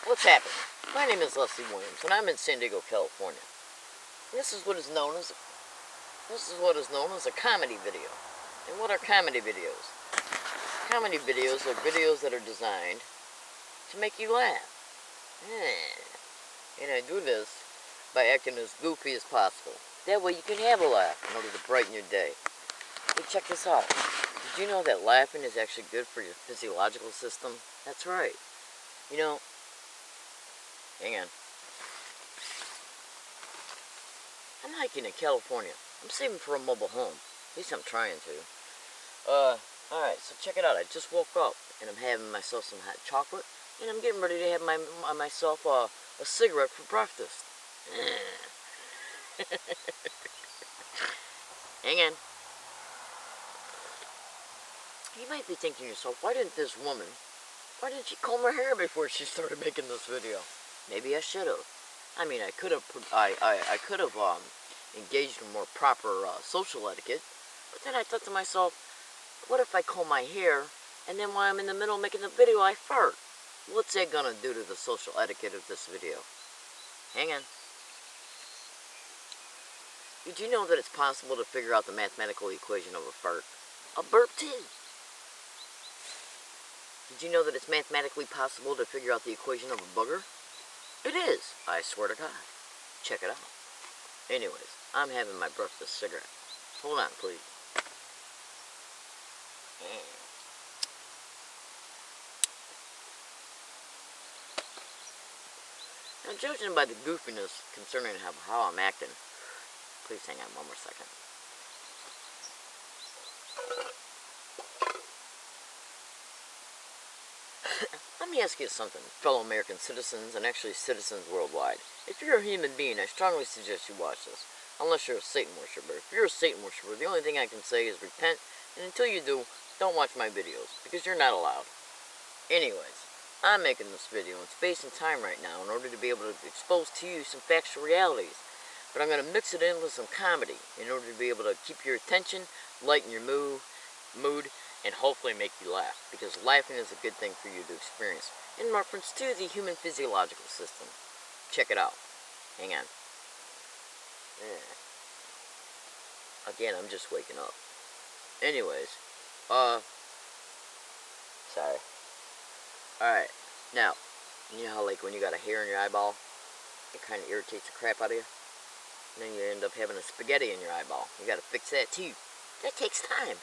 What's happening? My name is Leslie Williams, and I'm in San Diego, California. This is what is known as a comedy video. And what are comedy videos? Comedy videos are videos that are designed to make you laugh. And I do this by acting as goofy as possible. That way you can have a laugh in order to brighten your day. Hey, check this out. Did you know that laughing is actually good for your physiological system? That's right. You know, hang on. I'm hiking in California. I'm saving for a mobile home. At least I'm trying to. Alright, so check it out. I just woke up, and I'm having myself some hot chocolate, and I'm getting ready to have myself a cigarette for breakfast. Hang on. You might be thinking to yourself, why didn't she comb her hair before she started making this video? Maybe I should have. I mean, I could have engaged in more proper social etiquette, but then I thought to myself, what if I comb my hair, and then while I'm in the middle of making the video, I fart? What's that gonna do to the social etiquette of this video? Hang on. Did you know that it's possible to figure out the mathematical equation of a fart? A burp too. Did you know that it's mathematically possible to figure out the equation of a booger? It is, I swear to God. Check it out. Anyways, I'm having my breakfast cigarette. Hold on, please. Now, judging by the goofiness concerning how I'm acting, please hang on one more second. Let me ask you something, fellow American citizens, and actually citizens worldwide. If you're a human being, I strongly suggest you watch this. Unless you're a Satan worshiper. If you're a Satan worshiper, the only thing I can say is repent, and until you do, don't watch my videos, because you're not allowed. Anyways, I'm making this video in space and time right now in order to be able to expose to you some factual realities. But I'm going to mix it in with some comedy in order to be able to keep your attention, lighten your mood, and hopefully make you laugh, because laughing is a good thing for you to experience in reference to the human physiological system. Check it out. Hang on. Again, I'm just waking up. Anyways, sorry. Alright, now, you know how like when you got a hair in your eyeball, it kind of irritates the crap out of you? And then you end up having a spaghetti in your eyeball. You gotta fix that too. That takes time.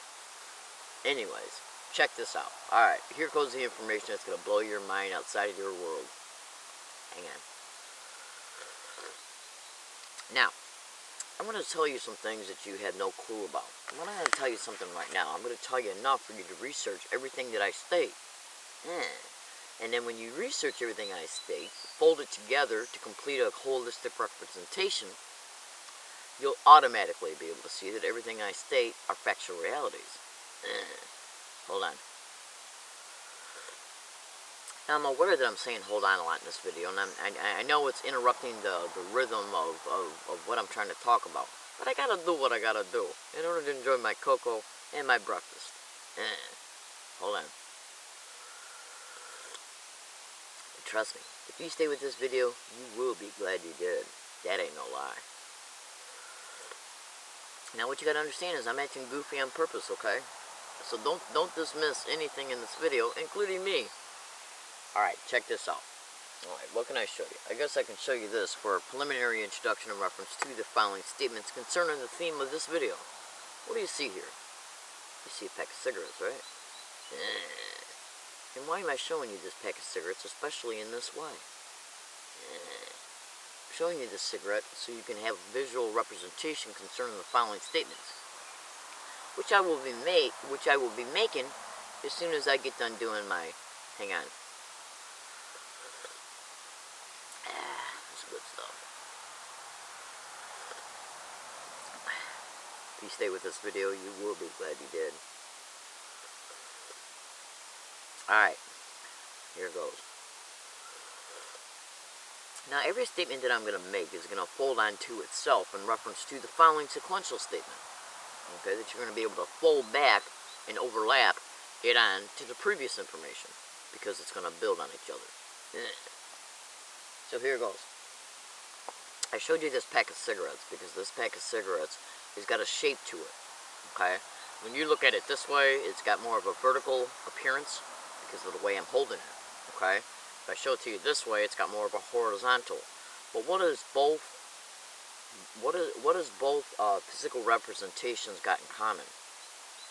Anyways, check this out. Alright, here goes the information that's going to blow your mind outside of your world. Hang on. Now, I'm going to tell you some things that you had no clue about. I'm going to tell you something right now. I'm going to tell you enough for you to research everything that I state. And then when you research everything I state, fold it together to complete a holistic representation, you'll automatically be able to see that everything I state are factual realities. Hold on. Now, I'm aware that I'm saying hold on a lot in this video, and I know it's interrupting the rhythm of what I'm trying to talk about. But I gotta do what I gotta do in order to enjoy my cocoa and my breakfast. Hold on. But trust me, if you stay with this video, you will be glad you did. That ain't no lie. Now, what you gotta understand is I'm acting goofy on purpose, okay? So don't dismiss anything in this video, including me. Alright, check this out. Alright, what can I show you? I guess I can show you this for a preliminary introduction in reference to the following statements concerning the theme of this video. What do you see here? You see a pack of cigarettes, right? And why am I showing you this pack of cigarettes, especially in this way? I'm showing you this cigarette so you can have a visual representation concerning the following statements, which I will be making as soon as I get done doing my. Hang on. That's good stuff. If you stay with this video, you will be glad you did. Alright, here goes. Now, every statement that I'm going to make is going to fold onto itself in reference to the following sequential statement. Okay, that you're going to be able to fold back and overlap it on to the previous information, because it's going to build on each other. So here goes. I showed you this pack of cigarettes because this pack of cigarettes has got a shape to it, okay? When you look at it this way, it's got more of a vertical appearance because of the way I'm holding it, okay? If I show it to you this way, it's got more of a horizontal. But what is both physical representations got in common?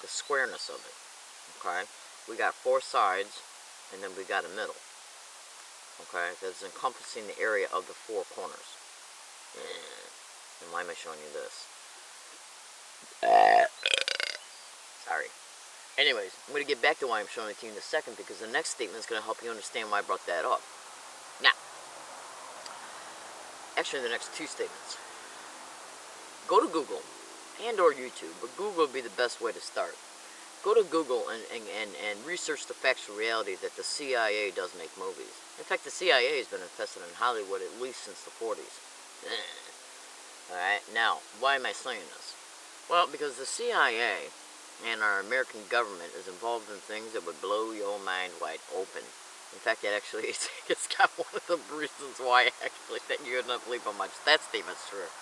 The squareness of it, okay? We got four sides, and then we got a middle, okay? That's encompassing the area of the four corners. And why am I showing you this? Sorry. Anyways, I'm going to get back to why I'm showing it to you in a second, because the next statement is going to help you understand why I brought that up. Now, actually the next two statements. Go to Google and or YouTube, but Google would be the best way to start. Go to Google and research the factual reality that the CIA does make movies. In fact, the CIA has been infested in Hollywood at least since the 40s. Alright, now, why am I saying this? Well, because the CIA and our American government is involved in things that would blow your mind wide open. In fact, it actually it's got one of the reasons why I actually think you would not believe how much that statement's true.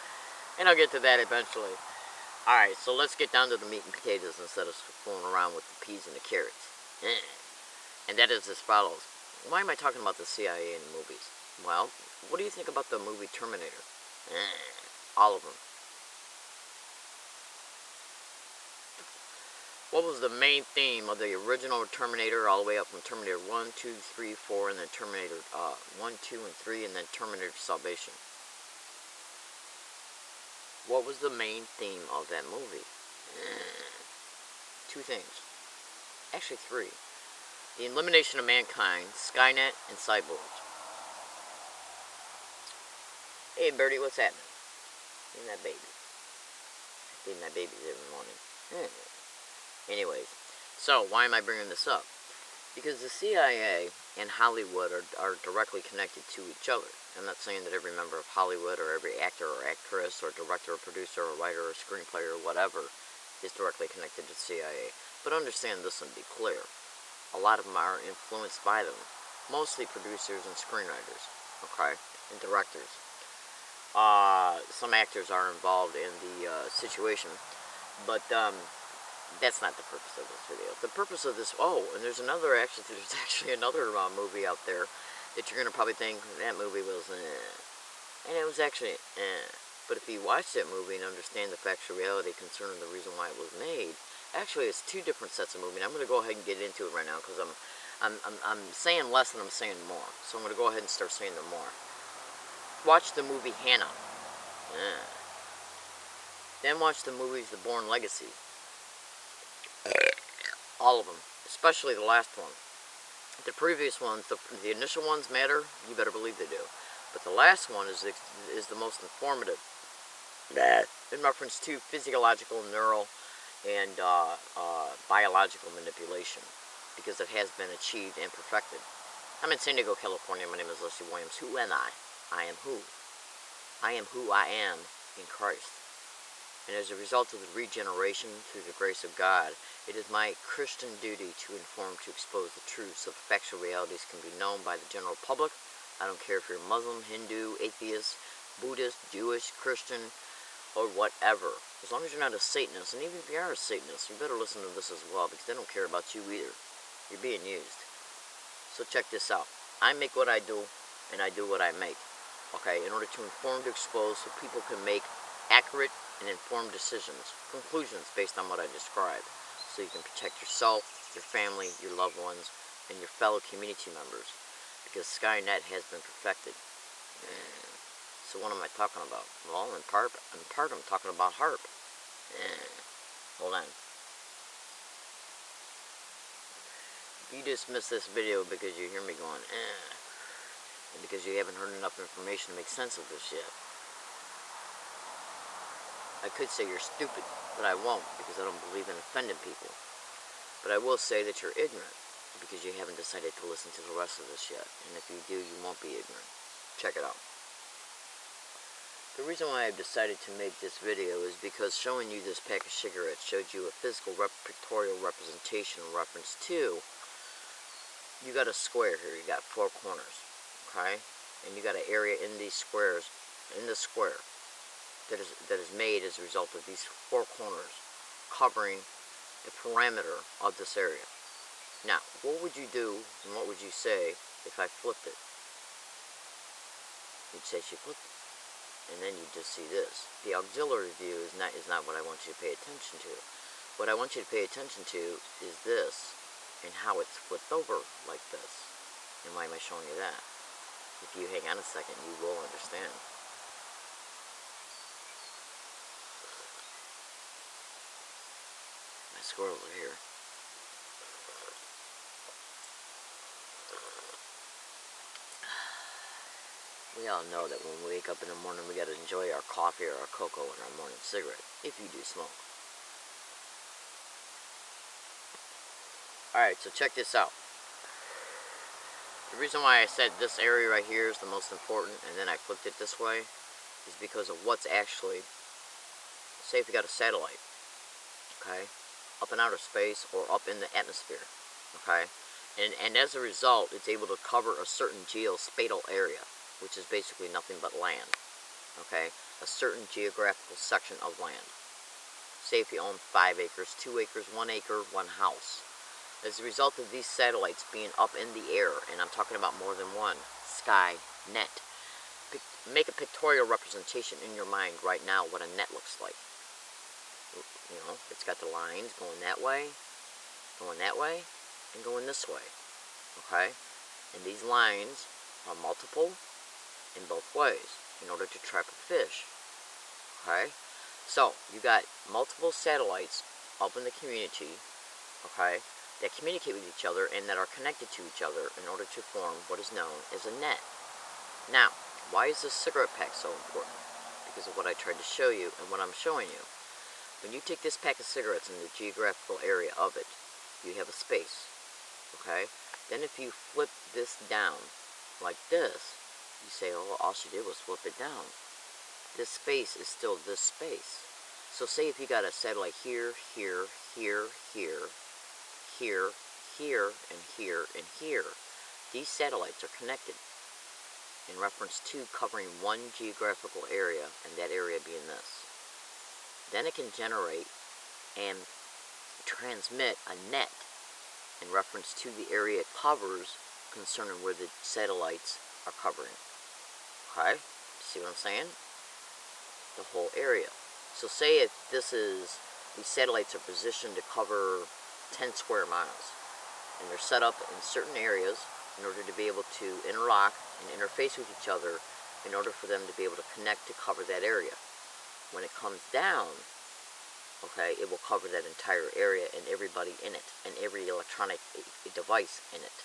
And I'll get to that eventually. Alright, so let's get down to the meat and potatoes instead of fooling around with the peas and the carrots. And that is as follows. Why am I talking about the CIA in movies? Well, what do you think about the movie Terminator? All of them. What was the main theme of the original Terminator all the way up from Terminator 1, 2, 3, 4, and then Terminator 1, 2, and 3, and then Terminator Salvation? What was the main theme of that movie? Two things. Actually, three. The elimination of mankind, Skynet, and cyborgs. Hey, Birdie, what's happening? Feeding that baby. Feeding that baby every morning. Anyways, so why am I bringing this up? Because the CIA and Hollywood are directly connected to each other. I'm not saying that every member of Hollywood or every actor or actress or director or producer or writer or screenplay or whatever is directly connected to the CIA. But understand this and be clear. A lot of them are influenced by them. Mostly producers and screenwriters, okay, and directors. Some actors are involved in the situation, but that's not the purpose of this video. The purpose of this, and there's actually another movie out there that you're going to probably think that movie was, and it was actually, but if you watch that movie and understand the factual reality concerning the reason why it was made, actually it's two different sets of movies. I'm going to go ahead and get into it right now because I'm saying less than I'm saying more. So I'm going to go ahead and start saying the more. Watch the movie Hannah. Then watch the movies The Bourne Legacy. All of them, especially the last one. The previous ones, the initial ones matter, you better believe they do. But the last one is the most informative. In reference to physiological, neural, and biological manipulation. Because it has been achieved and perfected. I'm in San Diego, California. My name is Leslie Williams. Who am I? I am who? I am who I am in Christ. And as a result of the regeneration through the grace of God, it is my Christian duty to inform, to expose the truth so the factual realities can be known by the general public. I don't care if you're Muslim, Hindu, atheist, Buddhist, Jewish, Christian, or whatever. As long as you're not a Satanist, and even if you are a Satanist, you better listen to this as well, because they don't care about you either. You're being used. So check this out. I make what I do, and I do what I make. Okay, in order to inform, to expose, so people can make accurate and informed decisions, conclusions based on what I described, so you can protect yourself, your family, your loved ones, and your fellow community members, because Skynet has been perfected. So what am I talking about? Well, in part I'm talking about HARP. Hold on. If you just missed this video because you hear me going, and because you haven't heard enough information to make sense of this yet, I could say you're stupid, but I won't, because I don't believe in offending people. But I will say that you're ignorant, because you haven't decided to listen to the rest of this yet. And if you do, you won't be ignorant. Check it out. The reason why I've decided to make this video is because showing you this pack of cigarettes showed you a physical pictorial representation in reference to, you got a square here, you got four corners, okay? and you got an area in these squares, in the square, that is made as a result of these four corners covering the parameter of this area. Now, what would you do and what would you say if I flipped it? You'd say she flipped it. And then you just see this. The auxiliary view is not what I want you to pay attention to. What I want you to pay attention to is this, and how it's flipped over like this. And why am I showing you that? If you hang on a second, you will understand. My squirrels are here. We all know that when we wake up in the morning, we got to enjoy our coffee or our cocoa and our morning cigarette, if you do smoke. Alright, so check this out. The reason why I said this area right here is the most important, and then I flipped it this way, is because of what's actually, say if you got a satellite, okay, up in outer space or up in the atmosphere, okay, and as a result, it's able to cover a certain geospatial area, which is basically nothing but land, okay, a certain geographical section of land. Say if you own 5 acres, 2 acres, 1 acre, 1 house. As a result of these satellites being up in the air, and I'm talking about more than one, sky, net. Make a pictorial representation in your mind right now what a net looks like. You know, it's got the lines going that way, and going this way, okay? And these lines are multiple in both ways in order to trap a fish, okay? So, you got multiple satellites up in the community, okay, that communicate with each other and that are connected to each other in order to form what is known as a net. Now, why is this cigarette pack so important? Because of what I tried to show you and what I'm showing you. When you take this pack of cigarettes in the geographical area of it, you have a space, okay? Then if you flip this down like this, you say, oh, all she did was flip it down. This space is still this space. So say if you got a satellite here, here, here, here, here, here, and here, and here. These satellites are connected in reference to covering one geographical area, and that area being this. Then it can generate and transmit a net in reference to the area it covers concerning where the satellites are covering. Okay? See what I'm saying? The whole area. So say if this is, these satellites are positioned to cover 10 square miles, and they're set up in certain areas in order to be able to interlock and interface with each other in order for them to be able to connect to cover that area. When it comes down, okay, it will cover that entire area and everybody in it, and every electronic device in it,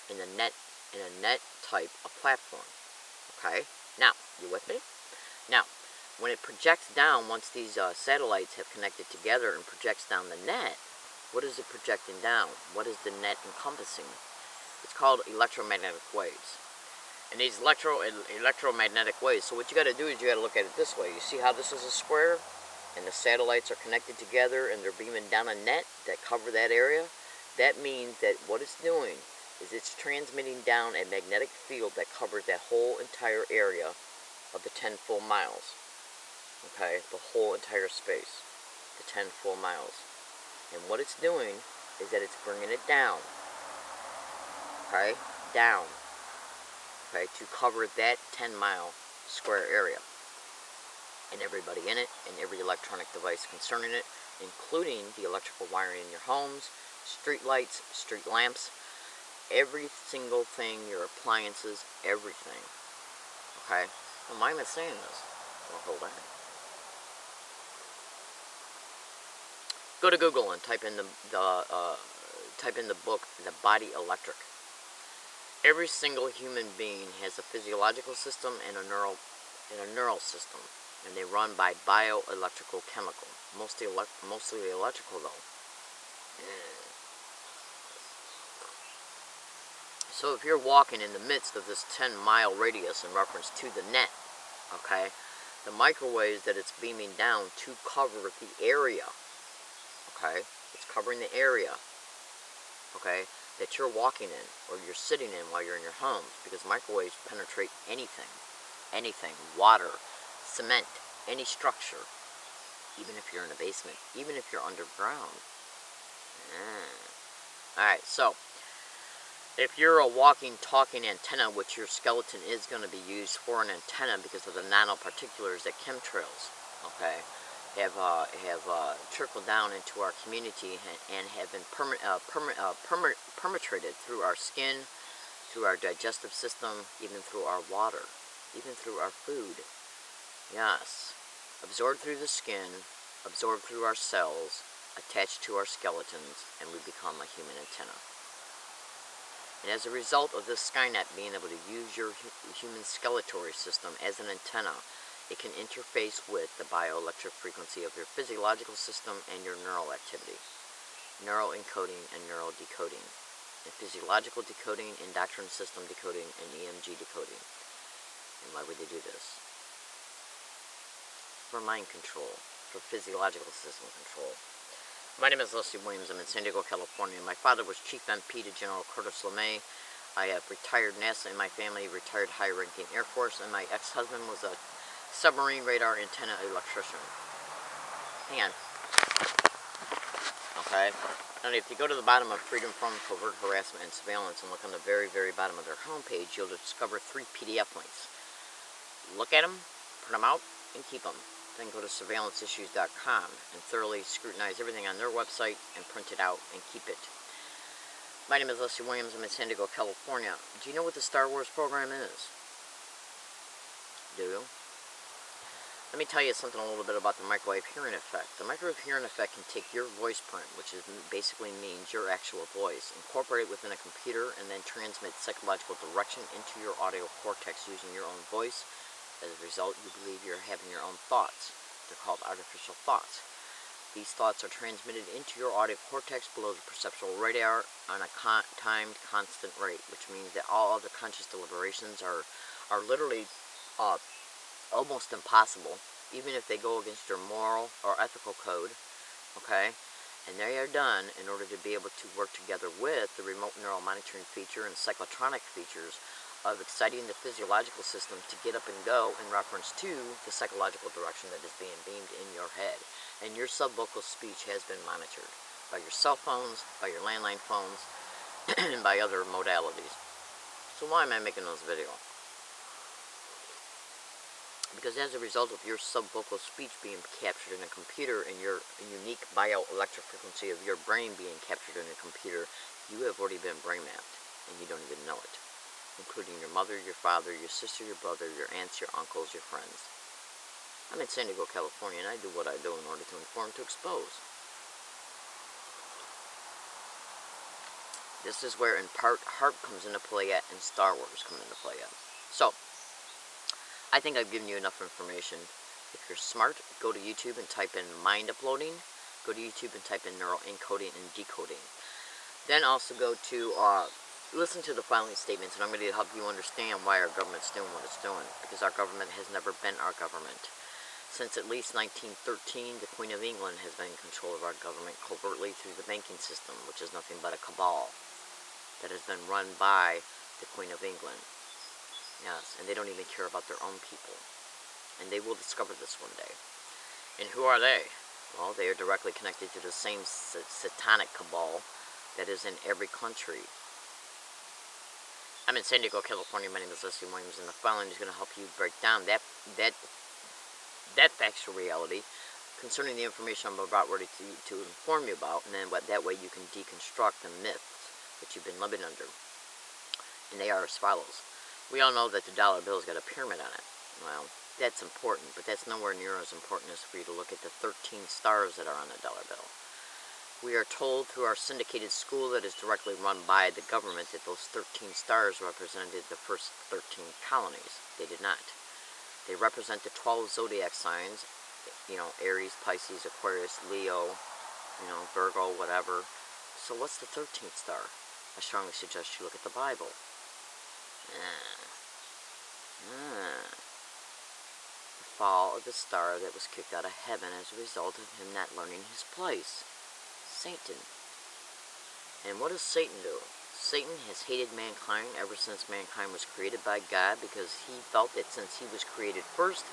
in a net type of platform. Okay, now, you with me? Now, when it projects down, once these satellites have connected together and projects down the net, what is it projecting down? What is the net encompassing? It's called electromagnetic waves. And these electromagnetic waves, so what you got to do is you got to look at it this way. You see how this is a square? And the satellites are connected together and they're beaming down a net that cover that area? That means that what it's doing is it's transmitting down a magnetic field that covers that whole entire area of the 10 full miles. Okay, the whole entire space, the 10 full miles. And what it's doing is that it's bringing it down, okay, down, okay, to cover that 10-mile square area. And everybody in it, and every electronic device concerning it, including the electrical wiring in your homes, street lights, street lamps, every single thing, your appliances, everything, okay? Well, why am I saying this? Well, hold on. Go to Google and type in the book, The Body Electric. Every single human being has a physiological system and a neural system, and they run by bioelectrical chemical. Mostly electrical though. So if you're walking in the midst of this 10-mile radius in reference to the net, okay, the microwaves that it's beaming down to cover the area, okay, it's covering the area, okay, that you're walking in or you're sitting in while you're in your home, because microwaves penetrate anything, water, cement, any structure, even if you're in a basement, even if you're underground. Alright, so if you're a walking, talking antenna, which your skeleton is going to be used for an antenna because of the nanoparticulars that chemtrails, okay, have trickled down into our community and have been permeated through our skin, through our digestive system, even through our water, even through our food. Yes, absorbed through the skin, absorbed through our cells, attached to our skeletons, and we become a human antenna. And as a result of this Skynet being able to use your human skeletal system as an antenna, it can interface with the bioelectric frequency of your physiological system and your neural activity. Neural encoding and neural decoding. And physiological decoding, endocrine system decoding, and EMG decoding. And why would they do this? For mind control, for physiological system control. My name is Leslie Williams. I'm in San Diego, California. My father was Chief MP to General Curtis LeMay. I have retired NASA in my family, retired high-ranking Air Force, and my ex-husband was a submarine radar antenna electrician. Hang on. Okay? And if you go to the bottom of Freedom from Covert Harassment and Surveillance and look on the very, very bottom of their homepage, you'll discover 3 PDF links. Look at them, print them out, and keep them. Then go to surveillanceissues.com and thoroughly scrutinize everything on their website and print it out and keep it. My name is Leslie Williams. I'm in San Diego, California. Do you know what the Star Wars program is? Do you? Let me tell you something a little bit about the microwave hearing effect. The microwave hearing effect can take your voice print, which basically means your actual voice, incorporate it within a computer, and then transmit psychological direction into your audio cortex using your own voice. As a result, you believe you're having your own thoughts. They're called artificial thoughts. These thoughts are transmitted into your audio cortex below the perceptual radar on a timed constant rate, which means that all other conscious deliberations are literally almost impossible, even if they go against your moral or ethical code, okay? And they are done in order to be able to work together with the remote neural monitoring feature and psychotronic features of exciting the physiological system to get up and go in reference to the psychological direction that is being beamed in your head. And your subvocal speech has been monitored by your cell phones, by your landline phones, and by other modalities. So why am I making this video? Because as a result of your subvocal speech being captured in a computer and your unique bioelectric frequency of your brain being captured in a computer, you have already been brain mapped, and you don't even know it. Including your mother, your father, your sister, your brother, your aunts, your uncles, your friends. I'm in San Diego, California, and I do what I do in order to inform, to expose. This is where, in part, heart comes into play at, and Star Wars come into play at. So, I think I've given you enough information. If you're smart, go to YouTube and type in mind uploading. Go to YouTube and type in neural encoding and decoding. Then also go to listen to the following statements, and I'm going to help you understand why our government's doing what it's doing, because our government has never been our government. Since at least 1913, the Queen of England has been in control of our government covertly through the banking system, which is nothing but a cabal that has been run by the Queen of England. Yes, and they don't even care about their own people. And they will discover this one day. And who are they? Well, they are directly connected to the same satanic cabal that is in every country. I'm in San Diego, California. My name is Leslie Williams, and the following is going to help you break down that factual reality concerning the information I'm about ready to inform you about, and then that way you can deconstruct the myths that you've been living under. And they are as follows. We all know that the dollar bill's got a pyramid on it. Well, that's important, but that's nowhere near as important as for you to look at the 13 stars that are on the dollar bill. We are told through our syndicated school that is directly run by the government that those 13 stars represented the first 13 colonies. They did not. They represent the 12 zodiac signs, you know, Aries, Pisces, Aquarius, Leo, you know, Virgo, whatever. So what's the 13th star? I strongly suggest you look at the Bible. The fall of the star that was kicked out of heaven as a result of him not learning his place. Satan. And what does Satan do? Satan has hated mankind ever since mankind was created by God, because he felt that since he was created first,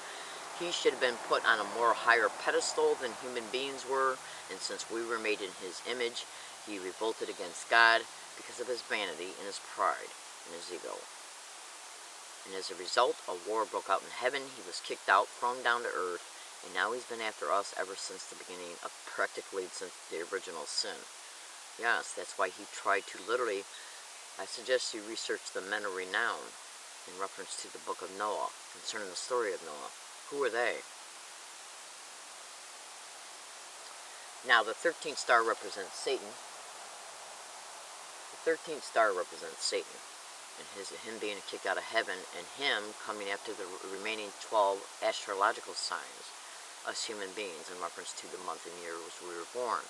he should have been put on a more higher pedestal than human beings were, and since we were made in his image, he revolted against God because of his vanity and his pride and his ego. And as a result, a war broke out in heaven. He was kicked out, thrown down to earth, and now he's been after us ever since the beginning of, practically since the original sin. Yes, that's why he tried to literally, I suggest you research the men of renown in reference to the book of Noah, concerning the story of Noah. Who are they? Now, the 13th star represents Satan. The 13th star represents Satan, and him being kicked out of heaven, and him coming after the remaining 12 astrological signs, us human beings, in reference to the month and year which we were born.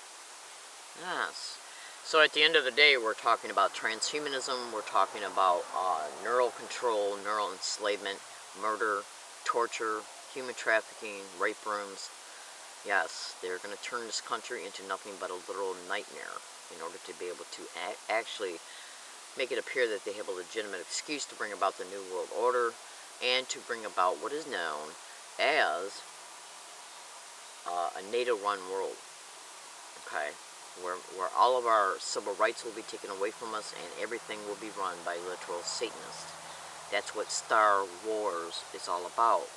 Yes. So at the end of the day, we're talking about transhumanism, we're talking about neural control, neural enslavement, murder, torture, human trafficking, rape rooms. Yes, they're going to turn this country into nothing but a literal nightmare in order to be able to actually make it appear that they have a legitimate excuse to bring about the New World Order and to bring about what is known as a NATO-run world. Okay? Where all of our civil rights will be taken away from us and everything will be run by literal Satanists. That's what Star Wars is all about.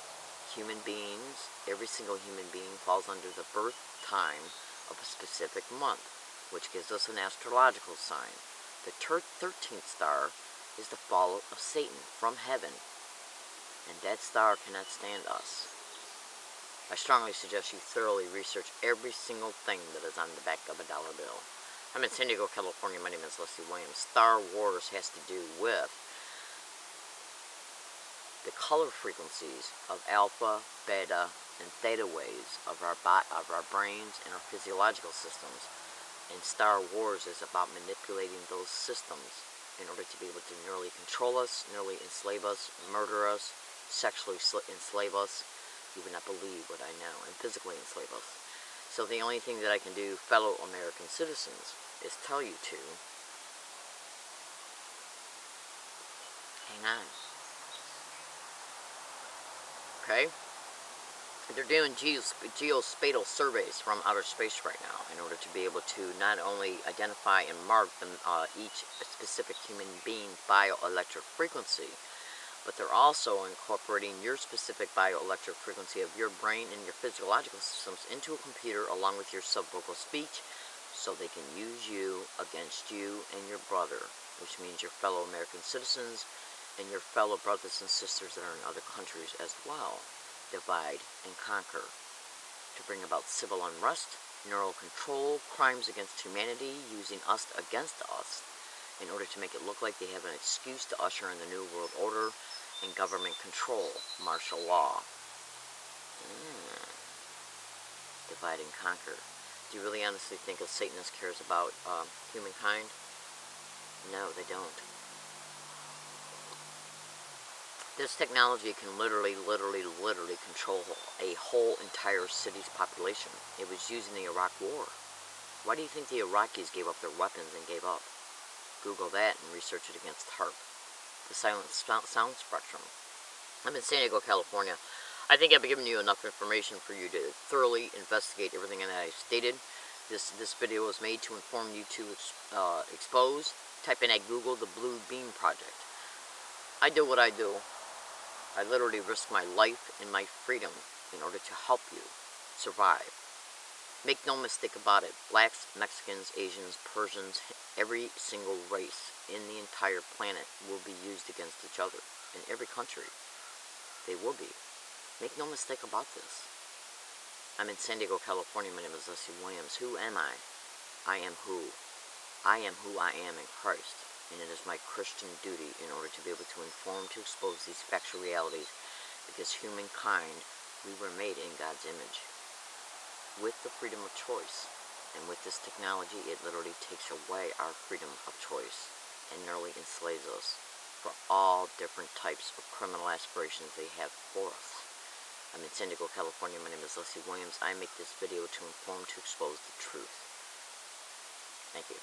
Human beings, every single human being falls under the birth time of a specific month, which gives us an astrological sign. The 13th star is the fall of Satan from heaven, and that star cannot stand us. I strongly suggest you thoroughly research every single thing that is on the back of a dollar bill. I'm in San Diego, California. My name is Leslie Williams. Star Wars has to do with the color frequencies of alpha, beta, and theta waves of our brains and our physiological systems. And Star Wars is about manipulating those systems in order to be able to neurally control us, neurally enslave us, murder us, sexually enslave us. You would not believe what I know, and physically enslave us. So the only thing that I can do, fellow American citizens, is tell you to hang on. Okay? They're doing geospatial surveys from outer space right now in order to be able to not only identify and mark them, each specific human being's bioelectric frequency, but they're also incorporating your specific bioelectric frequency of your brain and your physiological systems into a computer along with your subvocal speech, so they can use you against you and your brother, which means your fellow American citizens and your fellow brothers and sisters that are in other countries as well. Divide and conquer to bring about civil unrest, neural control, crimes against humanity, using us against us in order to make it look like they have an excuse to usher in the New World Order and government control, martial law. Divide and conquer. Do you really honestly think a Satanist cares about humankind? No, they don't. This technology can literally control a whole entire city's population. It was used in the Iraq War. Why do you think the Iraqis gave up their weapons and gave up? Google that and research it against HARP, the silent sound spectrum. I'm in San Diego, California. I think I've given you enough information for you to thoroughly investigate everything that I've stated. This video was made to inform you to expose. Type in at Google the Blue Beam Project. I do what I do. I literally risk my life and my freedom in order to help you survive. Make no mistake about it, blacks, Mexicans, Asians, Persians, every single race in the entire planet will be used against each other. In every country, they will be. Make no mistake about this. I'm in San Diego, California. My name is Leslie Williams. Who am I? I am who? I am who I am in Christ. And it is my Christian duty in order to be able to inform, to expose these factual realities, because humankind, we were made in God's image with the freedom of choice. And with this technology, it literally takes away our freedom of choice and nearly enslaves us for all different types of criminal aspirations they have for us. I'm in San Diego, California. My name is Leslie Williams. I make this video to inform, to expose the truth. Thank you.